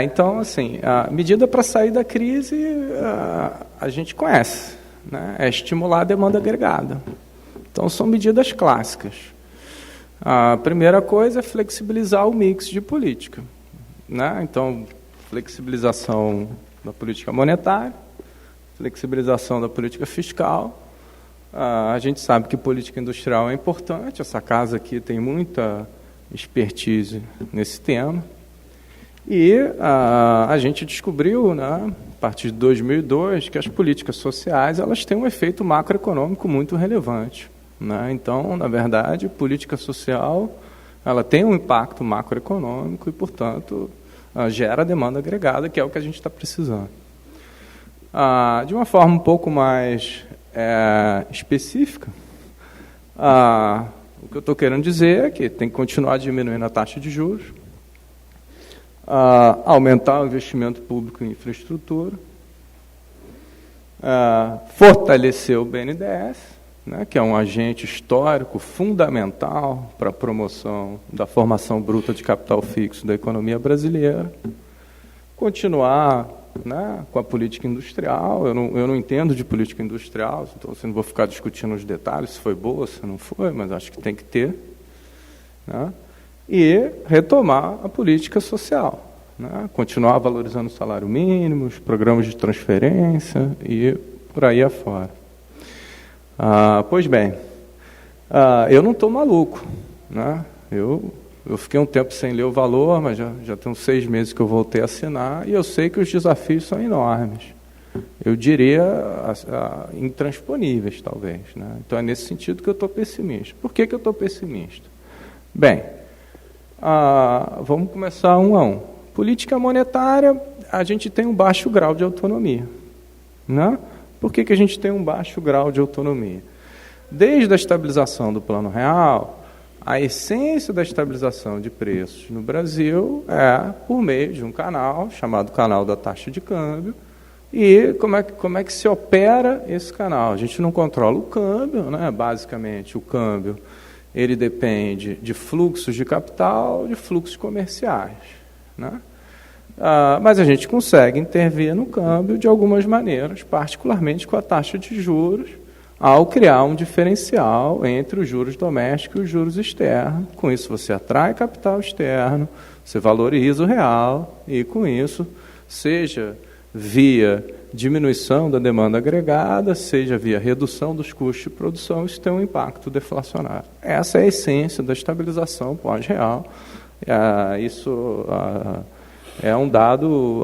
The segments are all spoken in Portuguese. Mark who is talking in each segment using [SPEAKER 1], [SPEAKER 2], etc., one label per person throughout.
[SPEAKER 1] Então, assim, a medida para sair da crise a gente conhece, né? É estimular a demanda agregada. Então, são medidas clássicas. A primeira coisa é flexibilizar o mix de política, né? Então, flexibilização da política monetária, flexibilização da política fiscal. A gente sabe que política industrial é importante, essa casa aqui tem muita expertise nesse tema. E a gente descobriu, né, a partir de 2002, que as políticas sociais elas têm um efeito macroeconômico muito relevante, né? Então, na verdade, política social ela tem um impacto macroeconômico e, portanto, gera demanda agregada, que é o que a gente está precisando. De uma forma um pouco mais específica, o que eu estou querendo dizer é que tem que continuar diminuindo a taxa de juros, aumentar o investimento público em infraestrutura, fortalecer o BNDES, né, que é um agente histórico fundamental para a promoção da formação bruta de capital fixo da economia brasileira, continuar, né, com a política industrial. Eu não entendo de política industrial, então não vou ficar discutindo os detalhes, se foi boa, se não foi, mas acho que tem que ter, né? E retomar a política social, né? Continuar valorizando o salário mínimo, os programas de transferência e por aí afora. Pois bem, eu não estou maluco, né? Eu fiquei um tempo sem ler o Valor, mas já tem uns 6 meses que eu voltei a assinar, e eu sei que os desafios são enormes. Eu diria intransponíveis, talvez, né? Então é nesse sentido que eu estou pessimista. Por que eu estou pessimista? Bem, vamos começar um a um. Política monetária, a gente tem um baixo grau de autonomia, né? Por que a gente tem um baixo grau de autonomia? Desde a estabilização do Plano Real, a essência da estabilização de preços no Brasil é por meio de um canal, chamado canal da taxa de câmbio. E como é que se opera esse canal? A gente não controla o câmbio, né? Basicamente, o câmbio ele depende de fluxos de capital, de fluxos comerciais, né? Mas a gente consegue intervir no câmbio de algumas maneiras, particularmente com a taxa de juros, ao criar um diferencial entre os juros domésticos e os juros externos. Com isso você atrai capital externo, você valoriza o real e, com isso, seja via diminuição da demanda agregada, seja via redução dos custos de produção, isso tem um impacto deflacionário. Essa é a essência da estabilização pós-real. Isso é um dado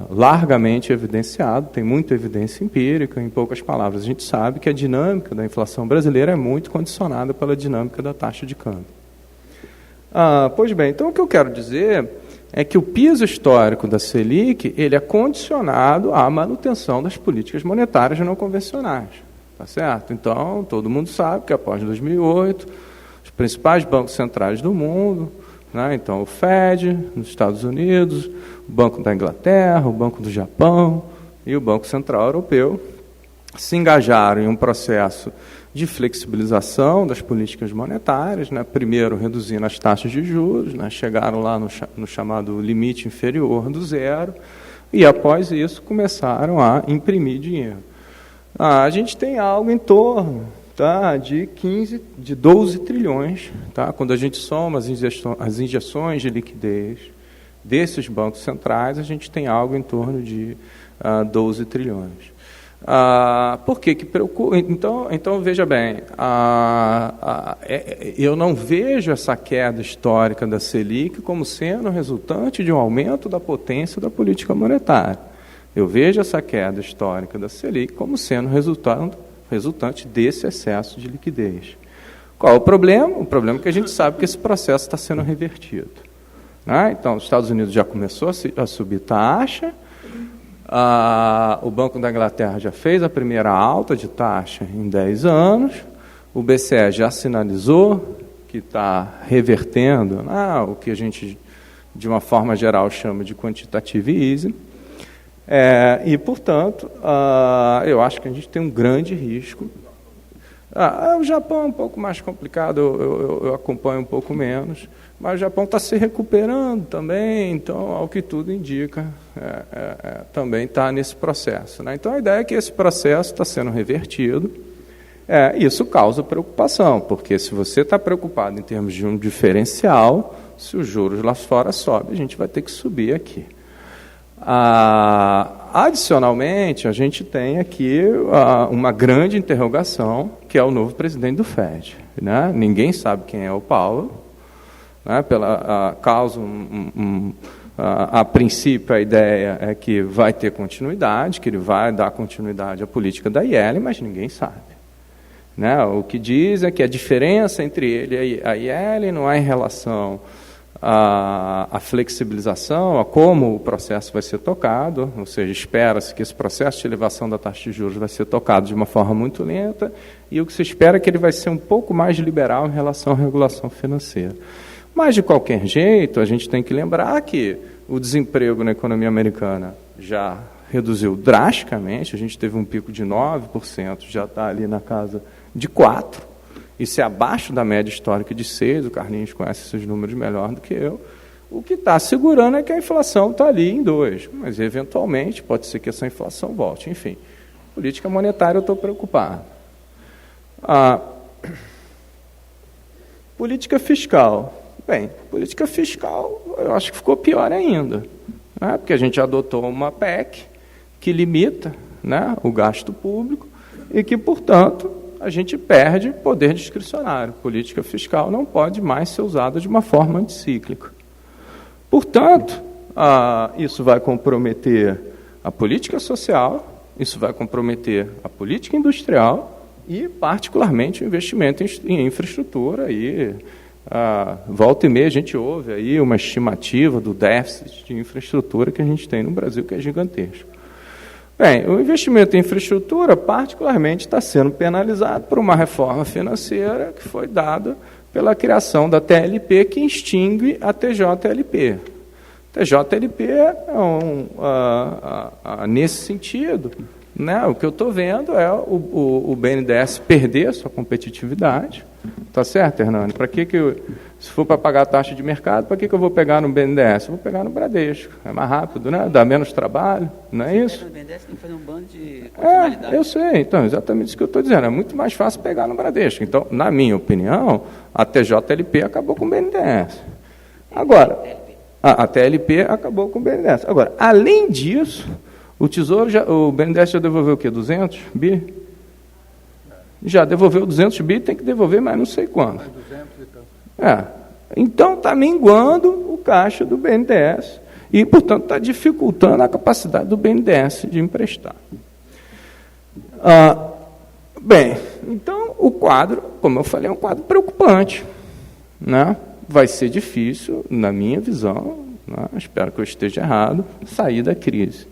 [SPEAKER 1] largamente evidenciado, tem muita evidência empírica. Em poucas palavras, a gente sabe que a dinâmica da inflação brasileira é muito condicionada pela dinâmica da taxa de câmbio. Pois bem, então o que eu quero dizer é que o piso histórico da Selic ele é condicionado à manutenção das políticas monetárias não convencionais. Tá certo? Então, todo mundo sabe que após 2008, os principais bancos centrais do mundo, né, então o Fed nos Estados Unidos, o Banco da Inglaterra, o Banco do Japão e o Banco Central Europeu se engajaram em um processo de flexibilização das políticas monetárias, né, primeiro reduzindo as taxas de juros, né, chegaram lá no chamado limite inferior do zero, e após isso começaram a imprimir dinheiro. A gente tem algo em torno, tá, de 12 trilhões, tá, quando a gente soma as injeções de liquidez desses bancos centrais, a gente tem algo em torno de 12 trilhões. Por que preocupa? Então, veja bem, eu não vejo essa queda histórica da Selic como sendo resultante de um aumento da potência da política monetária. Eu vejo essa queda histórica da Selic como sendo resultante desse excesso de liquidez. Qual é o problema? O problema é que a gente sabe que esse processo está sendo revertido, né? Então, os Estados Unidos já começou a subir taxa. O Banco da Inglaterra já fez a primeira alta de taxa em 10 anos, o BCE já sinalizou que está revertendo o que a gente, de uma forma geral, chama de quantitative easing, e, portanto, eu acho que a gente tem um grande risco O Japão é um pouco mais complicado, eu acompanho um pouco menos, mas o Japão está se recuperando também, então, ao que tudo indica, também está nesse processo, né? Então, a ideia é que esse processo está sendo revertido. Isso causa preocupação, porque se você está preocupado em termos de um diferencial, se os juros lá fora sobem, a gente vai ter que subir aqui. Adicionalmente, a gente tem aqui uma grande interrogação, que é o novo presidente do FED, né? Ninguém sabe quem é o Powell, né? A princípio, a ideia é que vai ter continuidade, que ele vai dar continuidade à política da Yellen, mas ninguém sabe, né? O que diz é que a diferença entre ele e a Yellen não é em relação à flexibilização, a como o processo vai ser tocado, ou seja, espera-se que esse processo de elevação da taxa de juros vai ser tocado de uma forma muito lenta, e o que se espera é que ele vai ser um pouco mais liberal em relação à regulação financeira. Mas, de qualquer jeito, a gente tem que lembrar que o desemprego na economia americana já reduziu drasticamente, a gente teve um pico de 9%, já está ali na casa de 4%, isso é abaixo da média histórica de 6%, o Carlinhos conhece esses números melhor do que eu. O que está segurando é que a inflação está ali em 2%, mas eventualmente pode ser que essa inflação volte. Enfim, política monetária eu estou preocupado. Política fiscal. Bem, política fiscal eu acho que ficou pior ainda, né? Porque a gente adotou uma PEC que limita, né, o gasto público e que, portanto, a gente perde poder discricionário. Política fiscal não pode mais ser usada de uma forma anticíclica. Portanto, isso vai comprometer a política social, isso vai comprometer a política industrial e, particularmente, o investimento em infraestrutura. E, volta e meia, a gente ouve aí uma estimativa do déficit de infraestrutura que a gente tem no Brasil, que é gigantesco. Bem, o investimento em infraestrutura, particularmente, está sendo penalizado por uma reforma financeira que foi dada pela criação da TLP, que extingue a TJLP. TJLP nesse sentido, né, o que eu estou vendo é o BNDES perder sua competitividade. Tá certo, Hernani? Para que se for para pagar a taxa de mercado, para que eu vou pegar no BNDES? Eu vou pegar no Bradesco. É mais rápido, né? Dá menos trabalho, não é isso?
[SPEAKER 2] No BNDES tem que fazer um bando de condicionalidade.
[SPEAKER 1] Eu sei. Então, exatamente isso que eu estou dizendo. É muito mais fácil pegar no Bradesco. Então, na minha opinião, a TJLP acabou com o BNDES. Agora, a TLP acabou com o BNDES. Agora, além disso, o BNDES já devolveu o quê? 200 bi? Já devolveu 200 bi, tem que devolver, mas não sei quando. Então, está minguando o caixa do BNDES e, portanto, está dificultando a capacidade do BNDES de emprestar. Bem, então, o quadro, como eu falei, é um quadro preocupante, né? Vai ser difícil, na minha visão, né? Espero que eu esteja errado, sair da crise.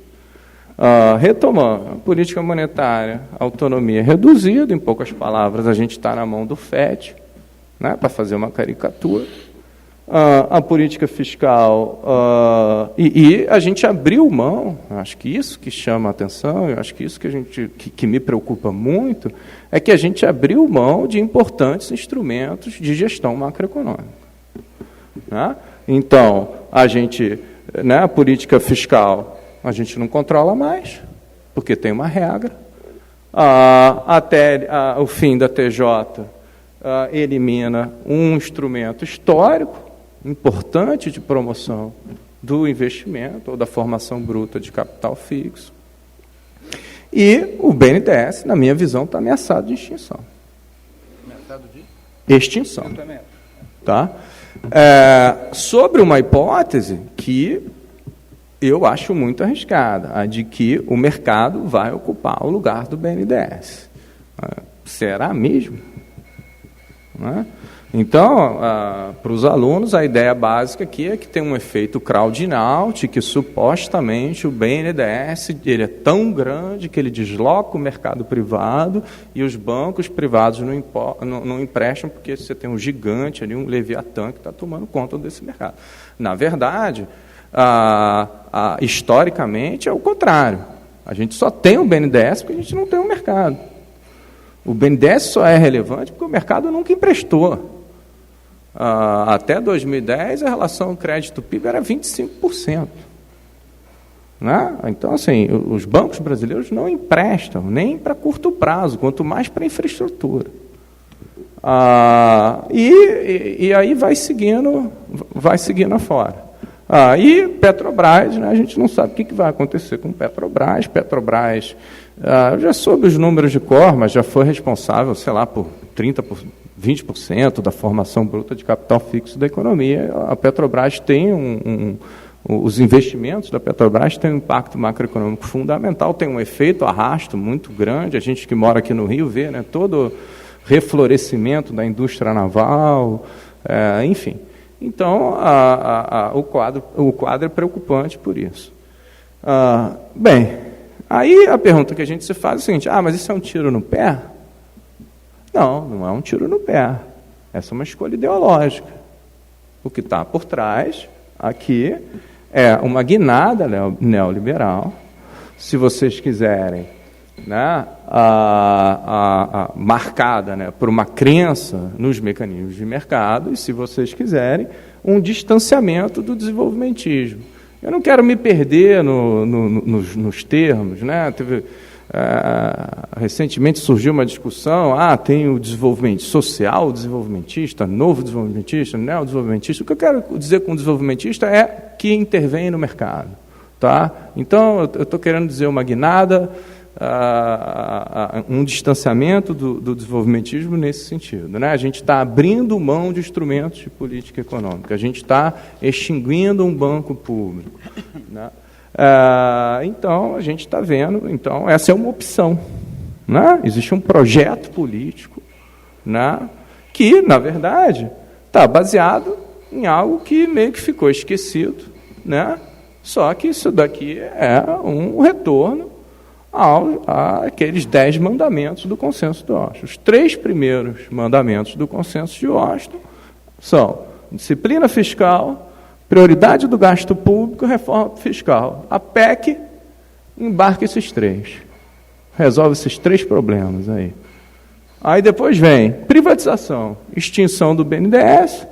[SPEAKER 1] Retomando, a política monetária, autonomia reduzida, em poucas palavras, a gente está na mão do FED, né, para fazer uma caricatura. A política fiscal, e a gente abriu mão, acho que isso que chama a atenção, eu acho que isso que me preocupa muito, é que a gente abriu mão de importantes instrumentos de gestão macroeconômica. Né? Então, a política fiscal, a gente não controla mais, porque tem uma regra. Até o fim da TJ elimina um instrumento histórico, importante de promoção do investimento ou da formação bruta de capital fixo. E o BNDES, na minha visão, está ameaçado de extinção.
[SPEAKER 3] Ameaçado de?
[SPEAKER 1] Extinção. Tá? Sobre uma hipótese que eu acho muito arriscada, a de que o mercado vai ocupar o lugar do BNDES. Será mesmo? Né? Então, para os alunos, a ideia básica aqui é que tem um efeito crowd-in-out, que supostamente o BNDES ele é tão grande que ele desloca o mercado privado e os bancos privados não emprestam porque você tem um gigante ali, um Leviatã que está tomando conta desse mercado. Na verdade, historicamente é o contrário. A gente só tem o BNDES porque a gente não tem um mercado. O BNDES só é relevante porque o mercado nunca emprestou. Até 2010, a relação crédito-PIB era 25%. Né? Então, assim, os bancos brasileiros não emprestam, nem para curto prazo, quanto mais para infraestrutura. E aí vai seguindo afora. E Petrobras, né, a gente não sabe o que vai acontecer com Petrobras. Petrobras, já soube os números de cor, mas já foi responsável, sei lá, por 20% da formação bruta de capital fixo da economia. A Petrobras tem os investimentos da Petrobras têm um impacto macroeconômico fundamental, tem um efeito arrasto muito grande. A gente que mora aqui no Rio vê, né, todo reflorescimento da indústria naval, enfim. Então, o quadro é preocupante por isso. Bem, aí a pergunta que a gente se faz é a seguinte: mas isso é um tiro no pé? Não, não é um tiro no pé. Essa é uma escolha ideológica. O que está por trás aqui é uma guinada neoliberal. Se vocês quiserem, né, marcada, né, por uma crença nos mecanismos de mercado, e, se vocês quiserem, um distanciamento do desenvolvimentismo. Eu não quero me perder nos termos. Né? Recentemente surgiu uma discussão, tem o desenvolvimento social, o desenvolvimentista, novo desenvolvimentista, neodesenvolvimentista. O que eu quero dizer com desenvolvimentista é que intervém no mercado. Tá? Então, eu estou querendo dizer uma guinada, um distanciamento do desenvolvimentismo nesse sentido. Né? A gente está abrindo mão de instrumentos de política econômica, a gente está extinguindo um banco público. Né? Então, a gente está vendo, então, essa é uma opção. Né? Existe um projeto político, né, que, na verdade, está baseado em algo que meio que ficou esquecido, né? Só que isso daqui é um retorno àqueles 10 mandamentos do Consenso de Washington. Os 3 primeiros mandamentos do Consenso de Washington são disciplina fiscal, prioridade do gasto público, reforma fiscal. A PEC embarca esses 3. Resolve esses 3 problemas aí. Aí depois vem privatização, extinção do BNDES,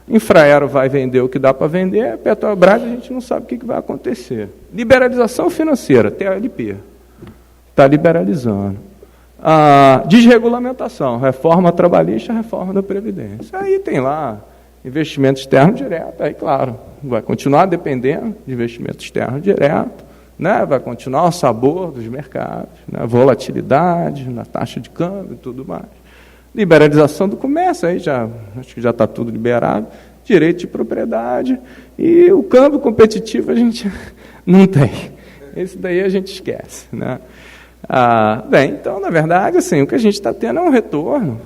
[SPEAKER 1] Infraero vai vender o que dá para vender, Petrobras a gente não sabe o que vai acontecer. Liberalização financeira, TLP. Está liberalizando. Desregulamentação, reforma trabalhista, reforma da Previdência. Aí tem lá investimento externo direto, aí claro, vai continuar dependendo de investimento externo direto, né? Vai continuar o sabor dos mercados, né? Volatilidade na taxa de câmbio e tudo mais. Liberalização do comércio, aí acho que já está tudo liberado, direito de propriedade, e o câmbio competitivo a gente não tem. Esse daí a gente esquece. Né? Bem, então, na verdade, assim, o que a gente está tendo é um retorno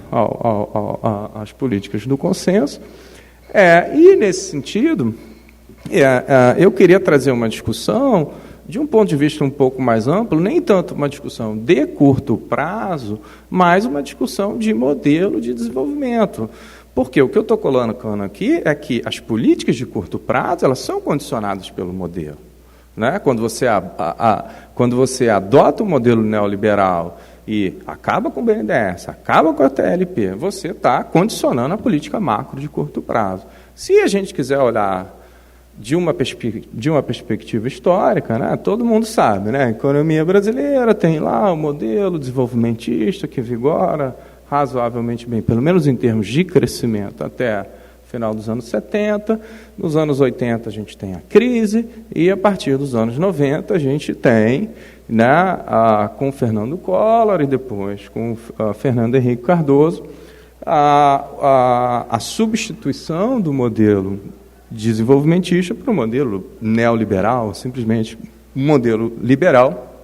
[SPEAKER 1] às políticas do consenso, e, nesse sentido, eu queria trazer uma discussão de um ponto de vista um pouco mais amplo, nem tanto uma discussão de curto prazo, mas uma discussão de modelo de desenvolvimento. Porque o que eu estou colocando aqui é que as políticas de curto prazo elas são condicionadas pelo modelo. Né? Quando você adota o modelo neoliberal e acaba com o BNDES, acaba com a TLP, você está condicionando a política macro de curto prazo. Se a gente quiser olhar de uma perspectiva histórica, né, todo mundo sabe, né, a economia brasileira tem lá o modelo desenvolvimentista que vigora razoavelmente bem, pelo menos em termos de crescimento, até final dos anos 70. Nos anos 80 a gente tem a crise, e a partir dos anos 90 a gente tem, né, com Fernando Collor e depois com Fernando Henrique Cardoso, a substituição do modelo desenvolvimentista para o modelo neoliberal, simplesmente um modelo liberal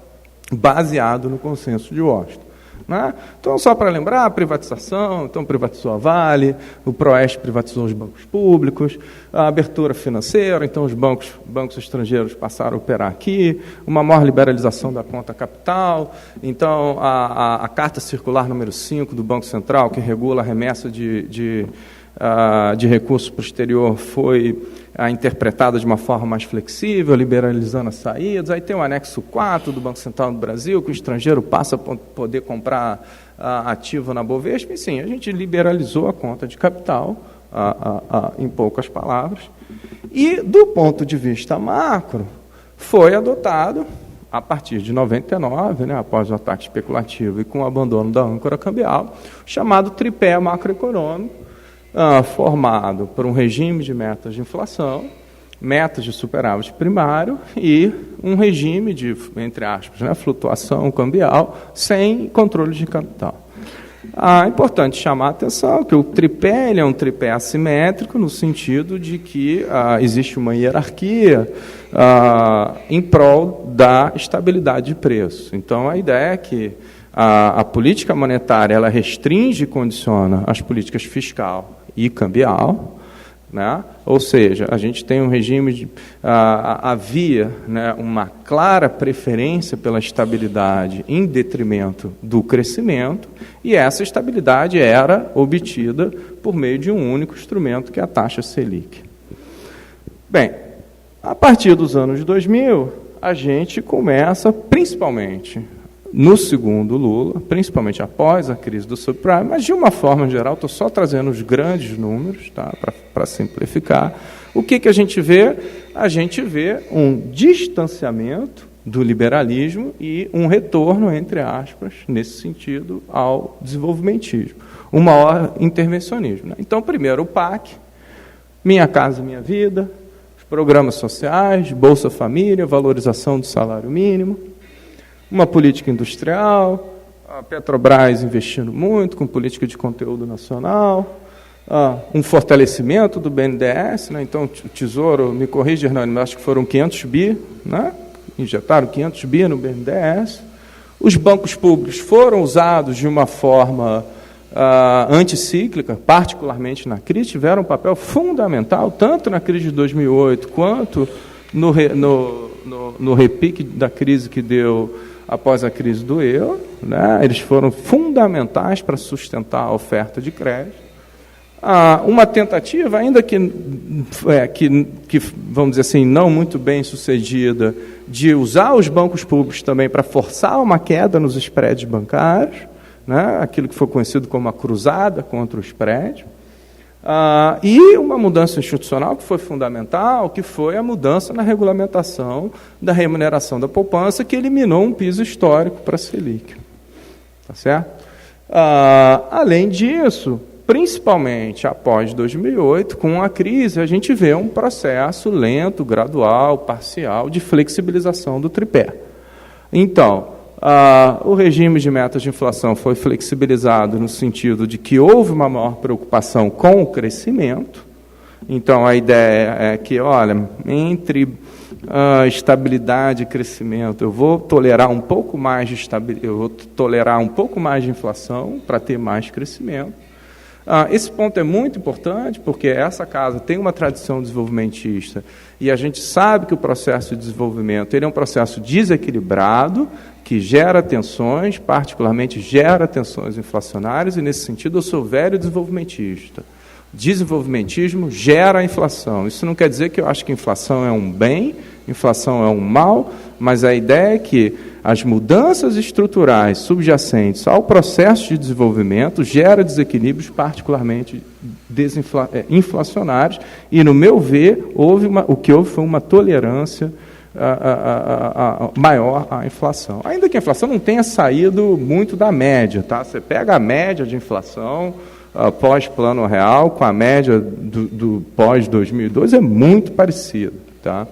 [SPEAKER 1] baseado no Consenso de Washington. Né? Então, só para lembrar, a privatização, então privatizou a Vale, o Proeste privatizou os bancos públicos, a abertura financeira, então os bancos estrangeiros passaram a operar aqui, uma maior liberalização da conta capital, então a Carta Circular número 5 do Banco Central, que regula a remessa de recursos para o exterior, foi interpretada de uma forma mais flexível, liberalizando as saídas. Aí tem o anexo 4 do Banco Central do Brasil, que o estrangeiro passa a poder comprar ativo na Bovespa. E sim, a gente liberalizou a conta de capital, em poucas palavras. E, do ponto de vista macro, foi adotado, a partir de 99, né, após o ataque especulativo e com o abandono da âncora cambial, chamado tripé macroeconômico, formado por um regime de metas de inflação, metas de superávit primário e um regime de, entre aspas, né, flutuação cambial sem controle de capital. É importante chamar a atenção que o tripé ele é um tripé assimétrico no sentido de que existe uma hierarquia em prol da estabilidade de preço. Então, a ideia é que a política monetária ela restringe e condiciona as políticas fiscal e cambial, né? Ou seja, a gente tem um regime havia, né, uma clara preferência pela estabilidade em detrimento do crescimento, e essa estabilidade era obtida por meio de um único instrumento, que é a taxa Selic. Bem, a partir dos anos 2000, a gente começa, principalmente no segundo Lula, principalmente após a crise do subprime, mas de uma forma geral, estou só trazendo os grandes números, tá, para simplificar. O que a gente vê? A gente vê um distanciamento do liberalismo e um retorno, entre aspas, nesse sentido, ao desenvolvimentismo, um maior intervencionismo, né? Então, primeiro o PAC, Minha Casa Minha Vida, os programas sociais, Bolsa Família, valorização do salário mínimo, uma política industrial, a Petrobras investindo muito com política de conteúdo nacional, um fortalecimento do BNDES, né? Então o Tesouro, me corrija, Hernani, mas acho que foram 500 bi, né? Injetaram 500 bi no BNDES. Os bancos públicos foram usados de uma forma anticíclica, particularmente na crise, tiveram um papel fundamental, tanto na crise de 2008, quanto no repique da crise que deu após a crise do euro, né? Eles foram fundamentais para sustentar a oferta de crédito. Uma tentativa, ainda que, vamos dizer assim, não muito bem sucedida, de usar os bancos públicos também para forçar uma queda nos spreads bancários, né? Aquilo que foi conhecido como a cruzada contra o spread. E uma mudança institucional que foi fundamental, que foi a mudança na regulamentação da remuneração da poupança, que eliminou um piso histórico para a Selic. Tá certo? Além disso, principalmente após 2008, com a crise, a gente vê um processo lento, gradual, parcial, de flexibilização do tripé. Então, o regime de metas de inflação foi flexibilizado no sentido de que houve uma maior preocupação com o crescimento. Então, a ideia é que, olha, entre estabilidade e crescimento, eu vou tolerar um pouco mais de inflação para ter mais crescimento. Esse ponto é muito importante, porque essa casa tem uma tradição desenvolvimentista e a gente sabe que o processo de desenvolvimento ele é um processo desequilibrado, que gera tensões, particularmente gera tensões inflacionárias, e nesse sentido eu sou velho desenvolvimentista. Desenvolvimentismo gera inflação. Isso não quer dizer que eu acho que inflação é um bem, inflação é um mal, mas a ideia é que as mudanças estruturais subjacentes ao processo de desenvolvimento geram desequilíbrios particularmente inflacionários, e, no meu ver, o que houve foi uma tolerância maior à inflação. Ainda que a inflação não tenha saído muito da média, tá? Você pega a média de inflação pós-plano real com a média do pós-2002, é muito parecido, tá?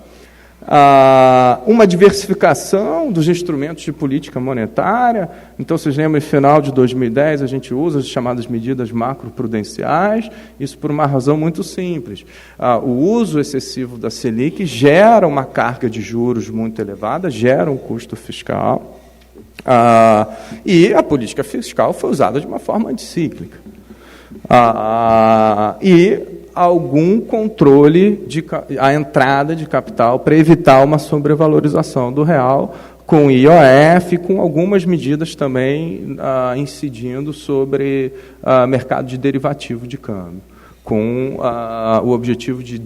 [SPEAKER 1] Uma diversificação dos instrumentos de política monetária. Então, vocês lembram, em final de 2010, a gente usa as chamadas medidas macroprudenciais, isso por uma razão muito simples. O uso excessivo da Selic gera uma carga de juros muito elevada, gera um custo fiscal, e a política fiscal foi usada de uma forma anticíclica. E algum controle a entrada de capital para evitar uma sobrevalorização do real, com IOF, com algumas medidas também incidindo sobre mercado de derivativo de câmbio. com o objetivo de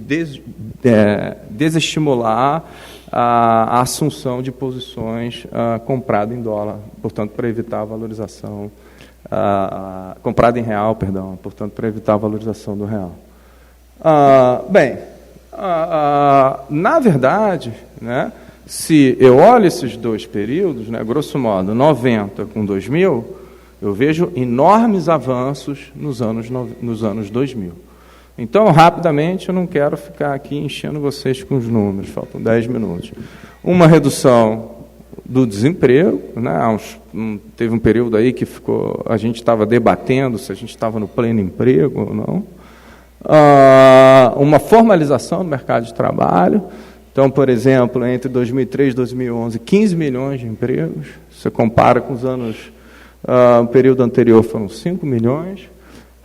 [SPEAKER 1] desestimular a assunção de posições comprada em dólar, portanto, para evitar a valorização, comprada em real, perdão, portanto, para evitar a valorização do real. Na verdade, né, se eu olho esses dois períodos, né, grosso modo, 90 com 2000, eu vejo enormes avanços nos anos 2000. Então, rapidamente, eu não quero ficar aqui enchendo vocês com os números, faltam 10 minutos. Uma redução do desemprego, né? Teve um período aí que a gente estava debatendo se a gente estava no pleno emprego ou não. Uma formalização do mercado de trabalho. Então, por exemplo, entre 2003 e 2011, 15 milhões de empregos. Você compara com os anos, o período anterior foram 5 milhões.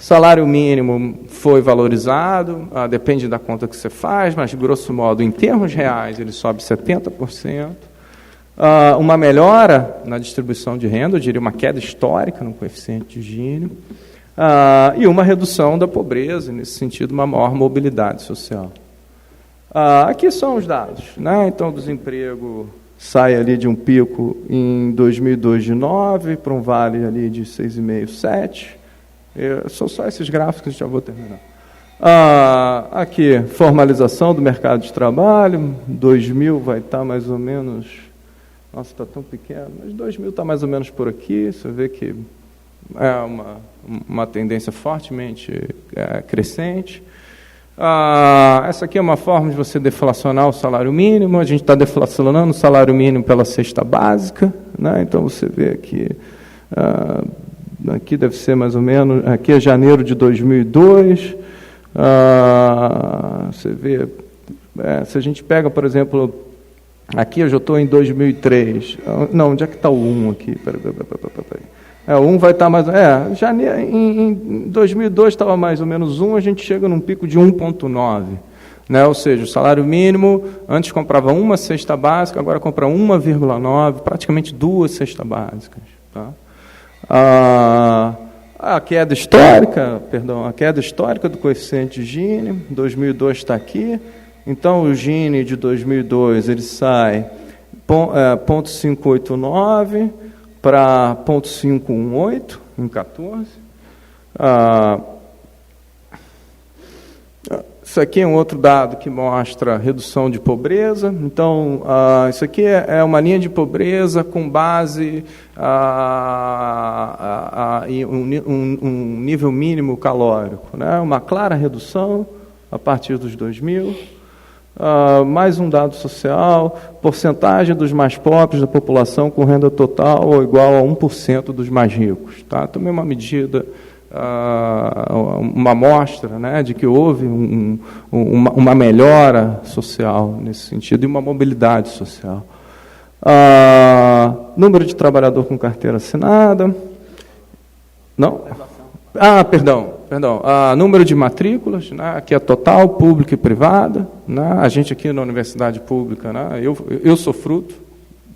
[SPEAKER 1] Salário mínimo foi valorizado, depende da conta que você faz, mas, grosso modo, em termos reais, ele sobe 70%. Uma melhora na distribuição de renda, eu diria uma queda histórica no coeficiente de Gini, e uma redução da pobreza, nesse sentido, uma maior mobilidade social. Aqui são os dados, né? Então, o desemprego sai ali de um pico em 2002 de 9 para um vale ali de 6,5, 7. São só esses gráficos, já vou terminar. Aqui, formalização do mercado de trabalho, 2000 vai estar mais ou menos, nossa, está tão pequeno, mas 2000 está mais ou menos por aqui, você vê que é uma tendência fortemente crescente. Essa aqui é uma forma de você deflacionar o salário mínimo, a gente está deflacionando o salário mínimo pela cesta básica, né? Então você vê aqui... aqui deve ser mais ou menos, aqui é janeiro de 2002, você vê, se a gente pega, por exemplo, aqui eu já estou em 2003, não, onde é que está o 1 aqui? Peraí. O 1 vai estar mais, janeiro, em 2002 estava mais ou menos 1, a gente chega num pico de 1,9, né? Ou seja, o salário mínimo, antes comprava uma cesta básica, agora compra 1,9, praticamente 2 cestas básicas, tá? A queda histórica do coeficiente de Gini, 2002 está aqui, então o Gini de 2002 ele sai 0,589 para 0,518 em 14. Isso aqui é um outro dado que mostra redução de pobreza. Então, isso aqui é uma linha de pobreza com base em um nível mínimo calórico, né? Uma clara redução a partir dos 2000. Mais um dado social, porcentagem dos mais pobres da população com renda total ou igual a 1% dos mais ricos. Tá? Também uma medida... uma amostra, né, de que houve uma melhora social nesse sentido e uma mobilidade social. Número de trabalhador com carteira assinada. Não? Perdão. Número de matrículas, né, aqui é total, pública e privada. Né, a gente aqui na universidade pública, né, eu sou fruto,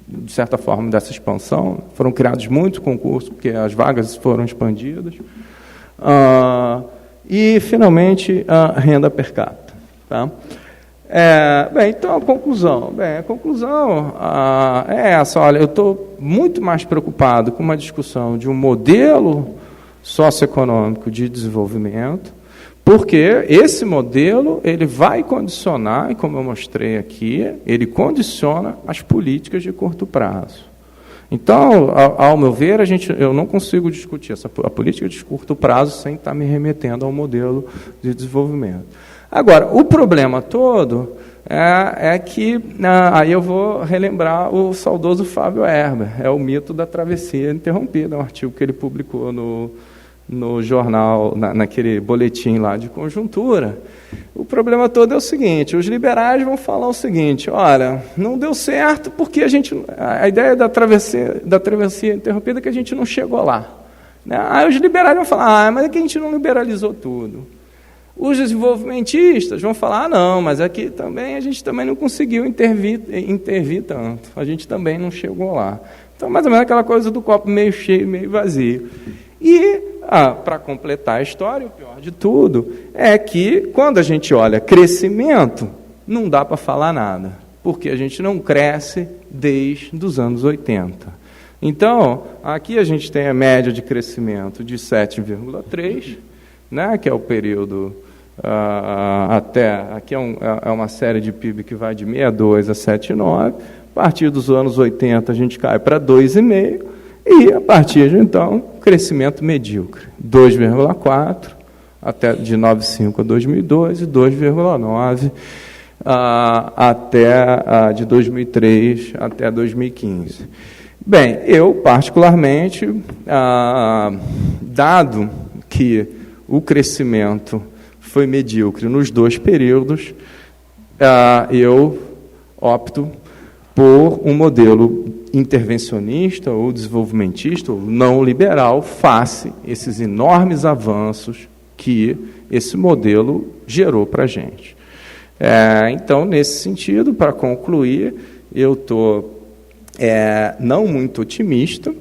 [SPEAKER 1] de certa forma, dessa expansão. Foram criados muitos concursos, porque as vagas foram expandidas. E, finalmente, a renda per capita. Tá? Então, a conclusão é essa. Olha, eu estou muito mais preocupado com uma discussão de um modelo socioeconômico de desenvolvimento, porque esse modelo ele vai condicionar, e como eu mostrei aqui, ele condiciona as políticas de curto prazo. Então, ao meu ver, eu não consigo discutir a política de curto prazo sem estar me remetendo ao modelo de desenvolvimento. Agora, o problema todo é que, aí eu vou relembrar o saudoso Fábio Herber, é o mito da travessia interrompida, um artigo que ele publicou no jornal, naquele boletim lá de conjuntura. O problema todo é o seguinte: os liberais vão falar o seguinte: olha, não deu certo porque a ideia da travessia interrompida é que a gente não chegou lá. Né? Aí os liberais vão falar: mas é que a gente não liberalizou tudo. Os desenvolvimentistas vão falar: não, mas aqui também a gente também não conseguiu intervir tanto, a gente também não chegou lá. Então, mais ou menos aquela coisa do copo meio cheio, meio vazio. E Para completar a história, o pior de tudo é que, quando a gente olha crescimento, não dá para falar nada, porque a gente não cresce desde os anos 80. Então, aqui a gente tem a média de crescimento de 7,3, né, que é o período até... Aqui é uma série de PIB que vai de 62 a 79. A partir dos anos 80, a gente cai para 2,5. E, a partir de então, crescimento medíocre, 2,4, até de 95 a 2002, e 2,9 até de 2003 até 2015. Bem, eu, particularmente, dado que o crescimento foi medíocre nos dois períodos, eu opto por um modelo intervencionista ou desenvolvimentista ou não liberal face esses enormes avanços que esse modelo gerou para a gente. Então, nesse sentido, para concluir, eu estou não muito otimista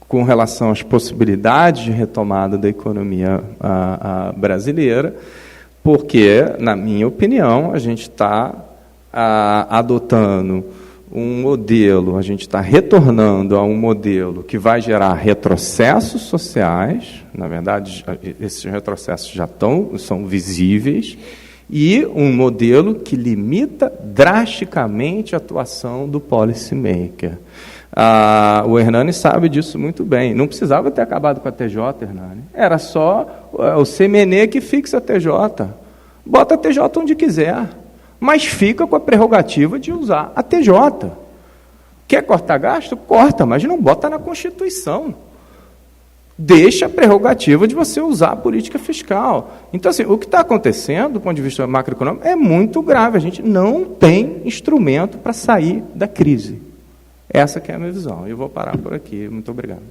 [SPEAKER 1] com relação às possibilidades de retomada da economia brasileira, porque, na minha opinião, a gente está adotando um modelo, a gente está retornando a um modelo que vai gerar retrocessos sociais, na verdade, esses retrocessos já são visíveis, e um modelo que limita drasticamente a atuação do policymaker. O Hernani sabe disso muito bem. Não precisava ter acabado com a TJ, Hernani. Era só o CMNE que fixa a TJ. Bota a TJ onde quiser, mas fica com a prerrogativa de usar a TJ. Quer cortar gasto? Corta, mas não bota na Constituição. Deixa a prerrogativa de você usar a política fiscal. Então, assim, o que está acontecendo, do ponto de vista macroeconômico, é muito grave. A gente não tem instrumento para sair da crise. Essa que é a minha visão. Eu vou parar por aqui. Muito obrigado.